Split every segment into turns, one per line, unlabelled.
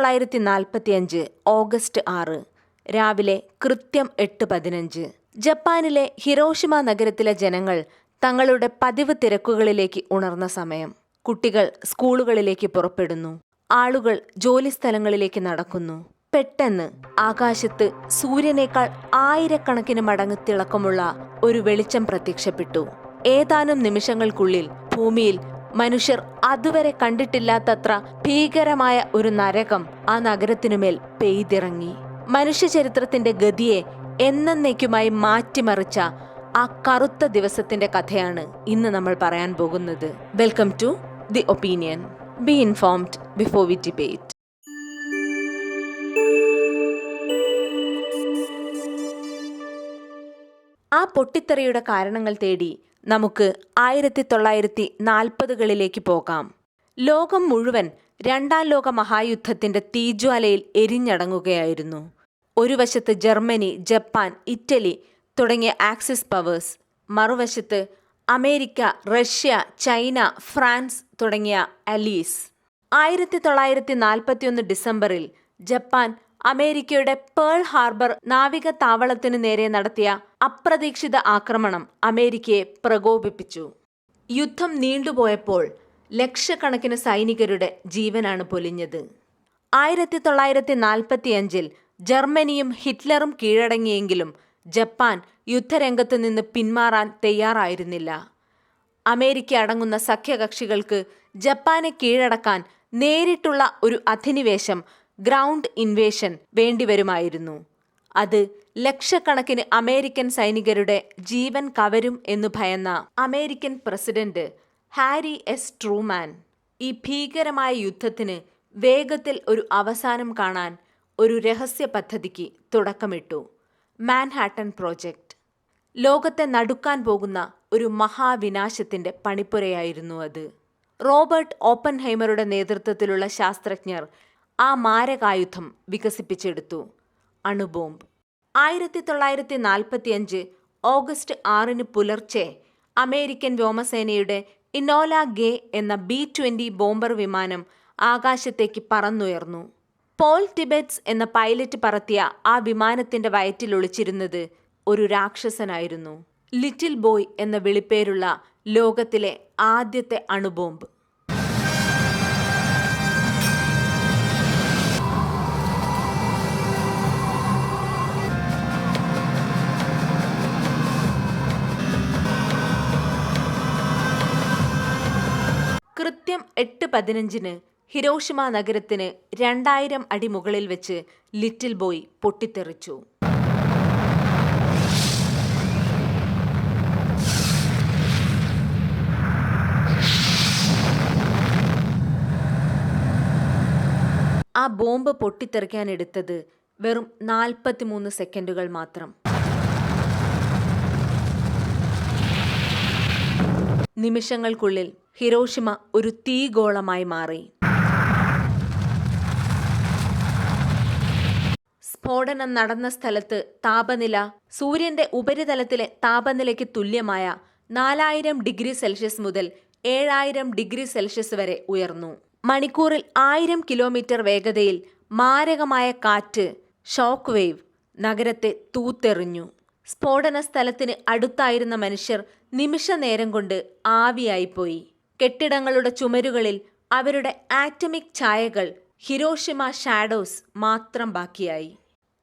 1945 August 6 രാവിലെ കൃത്യം 8:15 ജപ്പാനിലെ ഹിരോഷിമ നഗരത്തിലെ ജനങ്ങൾ തങ്ങളുടെ പതിവ് തിരക്കുകളിലേക്ക് ഉണർന്ന സമയം. കുട്ടികൾ സ്കൂളുകളിലേക്ക് പുറപ്പെടുന്നു. ആളുകൾ ജോലിസ്ഥലങ്ങളിലേക്ക് നടക്കുന്നു. പെട്ടെന്ന് ആകാശത്ത് സൂര്യനേക്കാൾ ആയിരക്കണക്കിന് മടങ്ങ് തിളക്കമുള്ള ഒരു വെളിച്ചം പ്രത്യക്ഷപ്പെട്ടു. ഏതാനും നിമിഷങ്ങൾക്കുള്ളിൽ ഭൂമിയിൽ മനുഷ്യർ അതുവരെ കണ്ടിട്ടില്ലാത്തത്ര ഭീകരമായ ഒരു നരകം ആ നഗരത്തിനുമേൽ പെയ്തിറങ്ങി. മനുഷ്യചരിത്രത്തിന്റെ ഗതിയെ എന്നേക്കുമായി മാറ്റിമറിച്ച ആ കറുത്ത ദിവസത്തിന്റെ കഥയാണ് ഇന്ന് നമ്മൾ പറയാൻ പോകുന്നത്. Welcome to the opinion. Be informed before we debate. ആ പൊട്ടിത്തെറിയുടെ കാരണങ്ങൾ തേടി നമുക്ക് 1940കളിലേക്ക് പോകാം. ലോകം മുഴുവൻ രണ്ടാം ലോക മഹായുദ്ധത്തിന്റെ തീജ്വാലയിൽ എരിഞ്ഞടങ്ങുകയായിരുന്നു. ഒരു വശത്ത് ജർമ്മനി, ജപ്പാൻ, ഇറ്റലി തുടങ്ങിയ ആക്സിസ് പവേഴ്സ്, മറുവശത്ത് അമേരിക്ക, റഷ്യ, ചൈന, ഫ്രാൻസ് തുടങ്ങിയ അലീസ്. 1941 ഡിസംബറിൽ ജപ്പാൻ അമേരിക്കയുടെ പേൾ ഹാർബർ നാവിക താവളത്തിനു നേരെ നടത്തിയ അപ്രതീക്ഷിത ആക്രമണം അമേരിക്കയെ പ്രകോപിപ്പിച്ചു. യുദ്ധം നീണ്ടുപോയപ്പോൾ ലക്ഷക്കണക്കിന് സൈനികരുടെ ജീവനാണ് പൊലിഞ്ഞത്. 1945 ജർമ്മനിയും ഹിറ്റ്ലറും കീഴടങ്ങിയെങ്കിലും ജപ്പാൻ യുദ്ധരംഗത്ത് നിന്ന് പിന്മാറാൻ തയ്യാറായിരുന്നില്ല. അമേരിക്ക അടങ്ങുന്ന സഖ്യകക്ഷികൾക്ക് ജപ്പാനെ കീഴടക്കാൻ നേരിട്ടുള്ള ഒരു അധിനിവേശം, ഗ്രൗണ്ട് ഇൻവേഷൻ വേണ്ടിവരുമായിരുന്നു. അത് ലക്ഷക്കണക്കിന് അമേരിക്കൻ സൈനികരുടെ ജീവൻ കവരും എന്നു ഭയന്ന American president Harry S Truman ഈ ഭീകരമായ യുദ്ധത്തിന് വേഗത്തിൽ ഒരു അവസാനം കാണാൻ ഒരു രഹസ്യ പദ്ധതിക്ക് തുടക്കമിട്ടു. Manhattan project. ലോകത്തെ നടുക്കാൻ പോകുന്ന ഒരു മഹാവിനാശത്തിന്റെ പണിപ്പുരയായിരുന്നു അത്. റോബർട്ട് ഓപ്പൻഹൈമറുടെ നേതൃത്വത്തിലുള്ള ശാസ്ത്രജ്ഞർ ആ മാരകായുധം വികസിപ്പിച്ചെടുത്തു: അണുബോംബ്. 1945 ഓഗസ്റ്റ് 6 പുലർച്ചെ അമേരിക്കൻ വ്യോമസേനയുടെ ഇനോല ഗേ എന്ന B-20 ബോംബർ വിമാനം ആകാശത്തേക്ക് പറന്നുയർന്നു. പോൾ ടിബറ്റ്സ് എന്ന പൈലറ്റ് പറത്തിയ ആ വിമാനത്തിന്റെ വയറ്റിൽ ഒളിച്ചിരുന്നത് ഒരു രാക്ഷസനായിരുന്നു. ലിറ്റിൽ ബോയ് എന്ന വിളിപ്പേരുള്ള ലോകത്തിലെ ആദ്യത്തെ അണുബോംബ്. കൃത്യം 8:15 ഹിരോഷിമ നഗരത്തിന് 2000 അടി മുകളിൽ വെച്ച് ലിറ്റിൽ ബോയ് പൊട്ടിത്തെറിച്ചു. ആ ബോംബ് പൊട്ടിത്തെറിക്കാനെടുത്തത് വെറും 43 സെക്കൻഡുകൾ മാത്രം. നിമിഷങ്ങൾക്കുള്ളിൽ ഹിരോഷിമ ഒരു തീഗോളമായി മാറി. സ്ഫോടനം നടന്ന സ്ഥലത്ത് താപനില സൂര്യന്റെ ഉപരിതലത്തിലെ താപനിലയ്ക്ക് തുല്യമായ 4000 ഡിഗ്രി സെൽഷ്യസ് മുതൽ 7000 ഡിഗ്രി സെൽഷ്യസ് വരെ ഉയർന്നു. മണിക്കൂറിൽ 1000 കിലോമീറ്റർ വേഗതയിൽ മാരകമായ കാറ്റ്, ഷോക്ക് വേവ് നഗരത്തെ തൂത്തെറിഞ്ഞു. സ്ഫോടന സ്ഥലത്തിന് അടുത്തായിരുന്ന മനുഷ്യർ നിമിഷ നേരം കൊണ്ട് ആവിയായിപ്പോയി. കെട്ടിടങ്ങളുടെ ചുമരുകളിൽ അവരുടെ ആറ്റമിക് ഛായകൾ, ഹിരോഷിമ ഷാഡോസ് മാത്രം ബാക്കിയായി.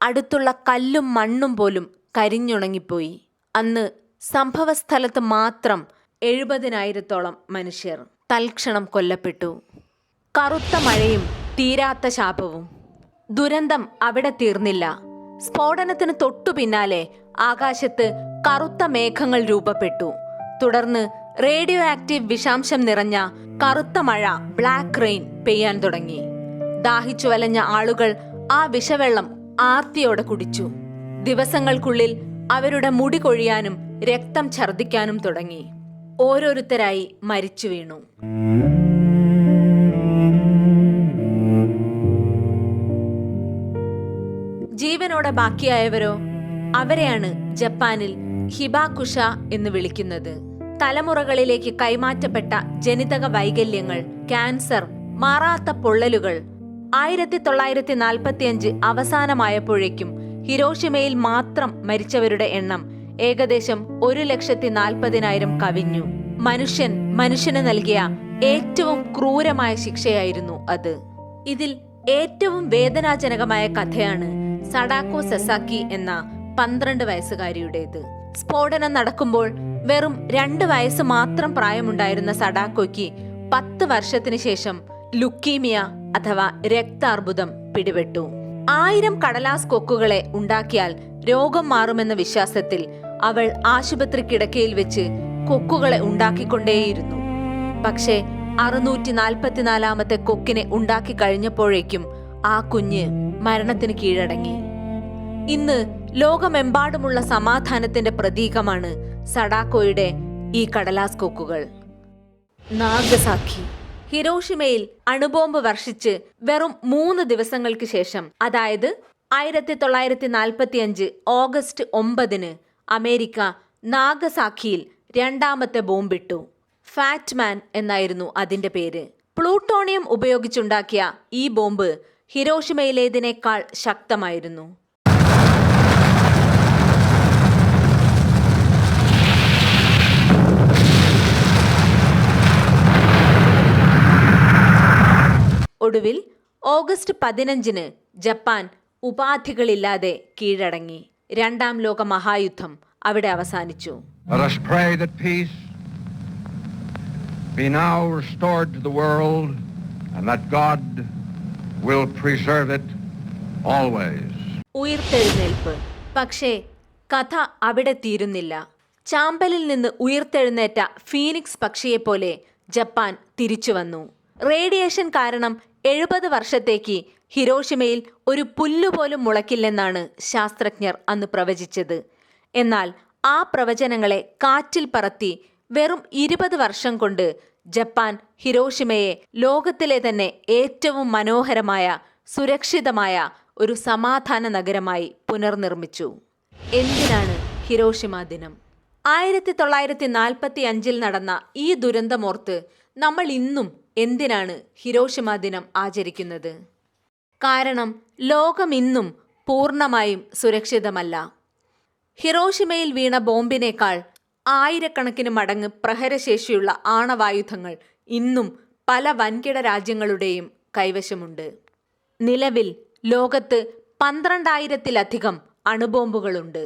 അടുത്തുള്ള കല്ലും മണ്ണും പോലും കരിഞ്ഞുണങ്ങിപ്പോയി. അന്ന് സംഭവസ്ഥലത്ത് മാത്രം 70,000-ഓളം മനുഷ്യർ തൽക്ഷണം കൊല്ലപ്പെട്ടു. കറുത്ത മഴയും തീരാത്ത ശാപവും. ദുരന്തം അവിടെ തീർന്നില്ല. സ്ഫോടനത്തിന് തൊട്ടു പിന്നാലെ ആകാശത്ത് കറുത്ത മേഘങ്ങൾ രൂപപ്പെട്ടു. തുടർന്ന് റേഡിയോ ആക്റ്റീവ് വിഷാംശം നിറഞ്ഞ കറുത്ത മഴ, ബ്ലാക്ക് റെയിൻ പെയ്യാൻ തുടങ്ങി. ദാഹിച്ചു വലഞ്ഞ ആളുകൾ ആ വിഷവെള്ളം ആർത്തിയോടെ കുടിച്ചു. ദിവസങ്ങൾക്കുള്ളിൽ അവരുടെ മുടി കൊഴിയാനും രക്തം ഛർദ്ദിക്കാനും തുടങ്ങി. ഓരോരുത്തരായി മരിച്ചു വീണു. ജീവനോടെ ബാക്കിയായവരോ? അവരെയാണ് ജപ്പാനിൽ ഹിബാകുഷ എന്ന് വിളിക്കുന്നത്. തലമുറകളിലേക്ക് കൈമാറ്റപ്പെട്ട ജനിതക വൈകല്യങ്ങൾ, ക്യാൻസർ, മാറാത്ത പൊള്ളലുകൾ, 1945 അവസാനമായപ്പോഴേക്കും ഹിരോഷിമയിൽ മാത്രം മരിച്ചവരുടെ എണ്ണം ഏകദേശം 1,40,000 കവിഞ്ഞു. മനുഷ്യന് നൽകിയ ഏറ്റവും ക്രൂരമായ ശിക്ഷയായിരുന്നു അത്. ഇതിൽ ഏറ്റവും വേദനാജനകമായ കഥയാണ് സഡാക്കോ സസാക്കി എന്ന 12 വയസ്സുകാരിയുടേത്. സ്ഫോടനം നടക്കുമ്പോൾ വെറും 2 വയസ്സ് മാത്രം പ്രായമുണ്ടായിരുന്ന സഡാക്കോയ്ക്ക് 10 വർഷത്തിന് ശേഷം ലുക്കീമിയ അഥവാ രക്താർബുദം പിടിപെട്ടു. 1000 കടലാസ് കൊക്കുകളെ ഉണ്ടാക്കിയാൽ രോഗം മാറുമെന്ന വിശ്വാസത്തിൽ അവൾ ആശുപത്രി കിടക്കയിൽ വെച്ച് കൊക്കുകളെ ഉണ്ടാക്കിക്കൊണ്ടേയിരുന്നു. പക്ഷേ 644ാമത്തെ കൊക്കിനെ ഉണ്ടാക്കി കഴിഞ്ഞപ്പോഴേക്കും ആ കുഞ്ഞ് മരണത്തിന് കീഴടങ്ങി. ഇന്ന് ലോകമെമ്പാടുമുള്ള സമാധാനത്തിന്റെ പ്രതീകമാണ് സഡാക്കോയുടെ ഈ കടലാസ് കൊക്കുകൾ. നാഗസാക്കി. ഹിരോഷിമയിൽ അണുബോംബ് വർഷിച്ച് വെറും 3 ദിവസങ്ങൾക്ക് ശേഷം, അതായത് 1945 ഓഗസ്റ്റ് 9 അമേരിക്ക നാഗസാക്കിയിൽ 2ാമത്തെ ബോംബിട്ടു. ഫാറ്റ്മാൻ എന്നായിരുന്നു അതിന്റെ പേര്. പ്ലൂട്ടോണിയം ഉപയോഗിച്ചുണ്ടാക്കിയ ഈ ബോംബ് ഹിരോഷിമയിലേതിനേക്കാൾ ശക്തമായിരുന്നു. ഒടുവിൽ ഓഗസ്റ്റ് 15 ജപ്പാൻ ഉപാധികളില്ലാതെ കീഴടങ്ങി. 2ാം ലോക മഹായുദ്ധം അവിടെ അവസാനിച്ചു.
Let us pray that peace be now restored to the world and that God will preserve it always.
ഉയിർത്തെഴുന്നേൽപ്പ്. പക്ഷേ കഥ അവിടെ തീരുന്നില്ല. ചാമ്പലിൽ നിന്ന് ഉയിർത്തെഴുന്നേറ്റ ഫീനിക്സ് പക്ഷിയെപ്പോലെ ജപ്പാൻ തിരിച്ചു വന്നു. റേഡിയേഷൻ കാരണം 70 വർഷത്തേക്ക് ഹിരോഷിമയിൽ ഒരു പുല്ലുപോലും മുളയ്ക്കില്ലെന്നാണ് ശാസ്ത്രജ്ഞർ അന്ന് പ്രവചിച്ചത്. എന്നാൽ ആ പ്രവചനങ്ങളെ കാറ്റിൽ പറത്തി വെറും 20 വർഷം കൊണ്ട് ജപ്പാൻ ഹിരോഷിമയെ ലോകത്തിലെ തന്നെ ഏറ്റവും മനോഹരമായ, സുരക്ഷിതമായ ഒരു സമാധാന നഗരമായി പുനർനിർമ്മിച്ചു. എന്തിനാണ് ഹിരോഷിമ ദിനം? 1945 നടന്ന ഈ ദുരന്തമോർത്ത് നമ്മൾ ഇന്നും എന്തിനാണ് ഹിരോഷിമ ദിനം ആചരിക്കുന്നത്? കാരണം ലോകം ഇന്നും പൂർണ്ണമായും സുരക്ഷിതമല്ല. ഹിരോഷിമയിൽ വീണ ബോംബിനേക്കാൾ 1000കണക്കിന് മടങ്ങ് പ്രഹരശേഷിയുള്ള ആണവായുധങ്ങൾ ഇന്നും പല വൻകിട രാജ്യങ്ങളുടെയും കൈവശമുണ്ട്. നിലവിൽ ലോകത്ത് 12,000-ത്തിലധികം അണുബോംബുകളുണ്ട്.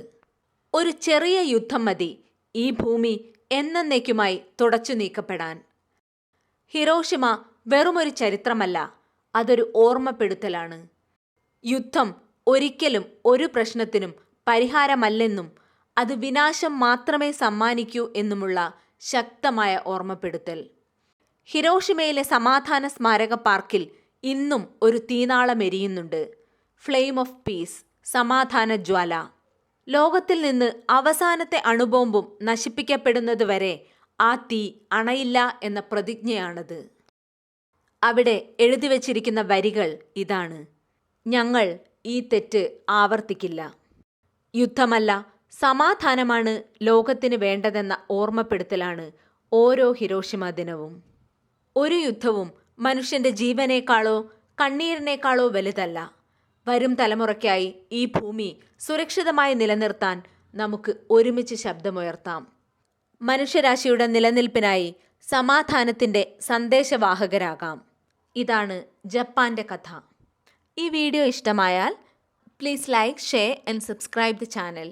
ഒരു ചെറിയ യുദ്ധം മതി ഈ ഭൂമി എന്നേക്കുമായി തുടച്ചു നീക്കപ്പെടാൻ. ഹിരോഷിമ വെറുമൊരു ചരിത്രമല്ല, അതൊരു ഓർമ്മപ്പെടുത്തലാണ്. യുദ്ധം ഒരിക്കലും ഒരു പ്രശ്നത്തിനും പരിഹാരമല്ലെന്നും അത് വിനാശം മാത്രമേ സമ്മാനിക്കൂ എന്നുമുള്ള ശക്തമായ ഓർമ്മപ്പെടുത്തൽ. ഹിരോഷിമയിലെ സമാധാന സ്മാരക പാർക്കിൽ ഇന്നും ഒരു തീനാളം എരിയുന്നുണ്ട്. ഫ്ലെയിം ഓഫ് പീസ്, സമാധാന ജ്വാല. ലോകത്തിൽ നിന്ന് അവസാനത്തെ അണുബോംബും നശിപ്പിക്കപ്പെടുന്നതുവരെ ആ തീ അണയില്ല എന്ന പ്രതിജ്ഞയാണത്. അവിടെ എഴുതിവച്ചിരിക്കുന്ന വരികൾ ഇതാണ്: ഞങ്ങൾ ഈ തെറ്റ് ആവർത്തിക്കില്ല. യുദ്ധമല്ല, സമാധാനമാണ് ലോകത്തിന് വേണ്ടതെന്ന ഓർമ്മപ്പെടുത്തലാണ് ഓരോ ഹിരോഷിമ ദിനവും. ഒരു യുദ്ധവും മനുഷ്യന്റെ ജീവനേക്കാളോ കണ്ണീരിനേക്കാളോ വലുതല്ല. വരും തലമുറയ്ക്കായി ഈ ഭൂമി സുരക്ഷിതമായി നിലനിർത്താൻ നമുക്ക് ഒരുമിച്ച് ശബ്ദമുയർത്താം. മനുഷ്യരാശിയുടെ നിലനിൽപ്പിനായി സമാധാനത്തിന്റെ സന്ദേശവാഹകരാകാം. ഇതാണ് ജപ്പാന്റെ കഥ. ഈ വീഡിയോ ഇഷ്ടമായാൽ please like, share and subscribe the channel.